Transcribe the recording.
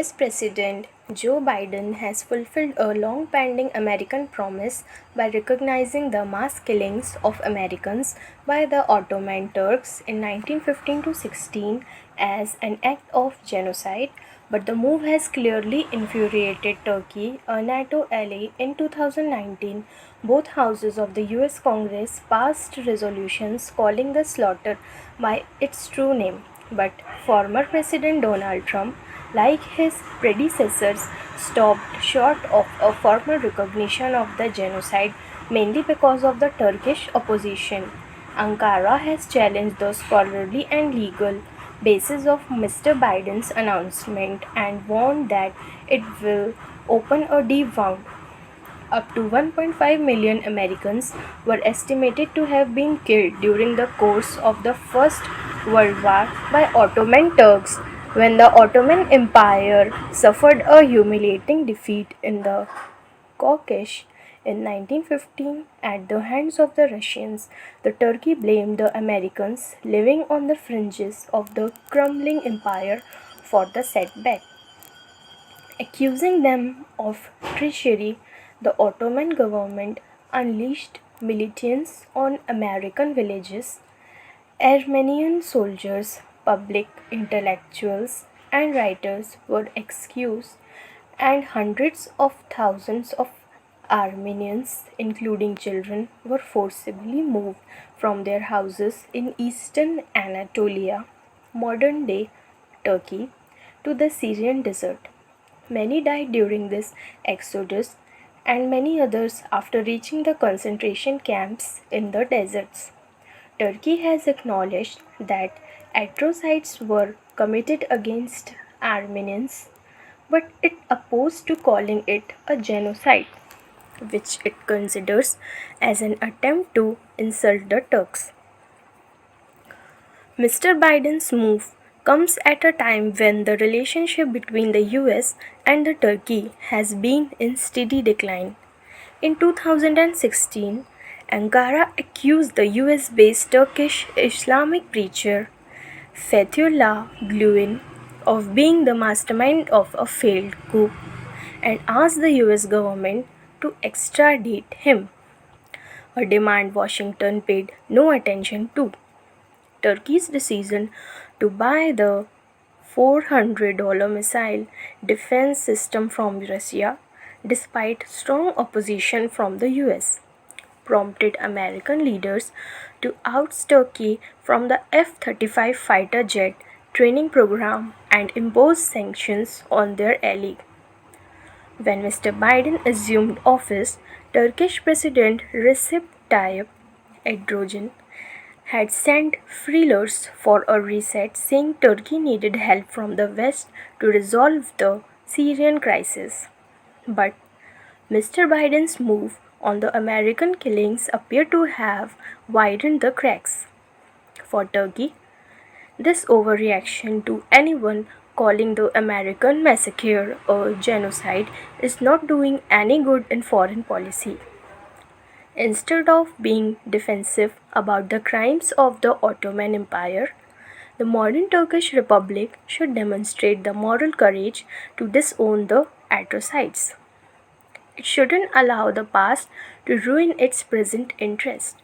US President Joe Biden has fulfilled a long pending American promise by recognizing the mass killings of Americans by the Ottoman Turks in 1915 to 16 as an act of genocide, but the move has clearly infuriated Turkey, a NATO ally. In 2019, both houses of the US Congress passed resolutions calling the slaughter by its true name. But former President Donald Trump, like his predecessors, stopped short of a formal recognition of the genocide, mainly because of the Turkish opposition. Ankara has challenged the scholarly and legal basis of Mr. Biden's announcement and warned that it will open a deep wound. Up to 1.5 million Americans were estimated to have been killed during the course of the First World War by Ottoman Turks when the Ottoman Empire suffered a humiliating defeat in the Caucasus in 1915 at the hands of the Russians. The Turkey blamed the Americans living on the fringes of the crumbling empire for the setback. Accusing them of treachery, the Ottoman government unleashed militias on American villages. Armenian soldiers, public intellectuals, and writers were accused, and hundreds of thousands of Armenians, including children, were forcibly moved from their houses in eastern Anatolia, modern day Turkey, to the Syrian desert. Many died during this exodus, and many others after reaching the concentration camps in the deserts. Turkey has acknowledged that atrocities were committed against Armenians, but it opposed to calling it a genocide, which it considers as an attempt to insult the Turks. Mr. Biden's move comes at a time when the relationship between the US and the Turkey has been in steady decline. In 2016, Ankara accused the US-based Turkish Islamic preacher Fethullah Gülen of being the mastermind of a failed coup and asked the US government to extradite him, a demand Washington paid no attention to. Turkey's decision to buy the $400 missile defense system from Russia, despite strong opposition from the US, prompted American leaders to oust Turkey from the F-35 fighter jet training program and impose sanctions on their ally. When Mr. Biden assumed office, Turkish President Recep Tayyip Erdogan had sent feelers for a reset, saying Turkey needed help from the West to resolve the Syrian crisis. But Mr. Biden's move on the American killings appear to have widened the cracks. For Turkey, this overreaction to anyone calling the American massacre a genocide is not doing any good in foreign policy. Instead of being defensive about the crimes of the Ottoman Empire, the modern Turkish Republic should demonstrate the moral courage to disown the atrocities. It shouldn't allow the past to ruin its present interest.